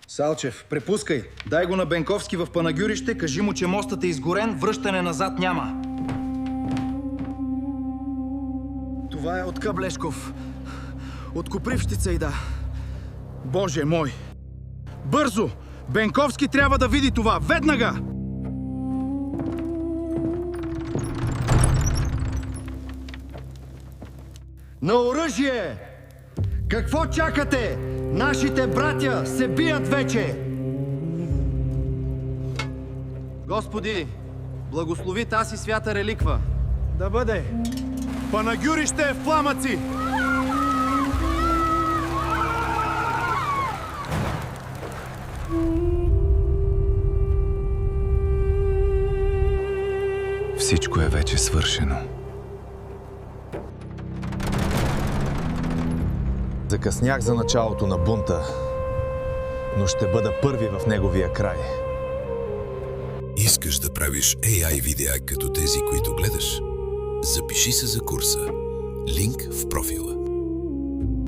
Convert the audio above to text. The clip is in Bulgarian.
Салчев, препускай. Дай го на Бенковски в Панагюрище, кажи му, че мостът е изгорен, връщане назад няма. Това е от Каблешков. От Копривщица и да. Боже мой! Бързо! Бенковски трябва да види това! Веднага! На оръжие! Какво чакате? Нашите братя се бият вече! Господи, благослови тази свята реликва. Да бъде! Панагюрище е в пламъци! Всичко е вече свършено. Закъснях за началото на бунта, но ще бъда първи в неговия край. Искаш да правиш AI видеа като тези, които гледаш? Запиши се за курса. Линк в профила.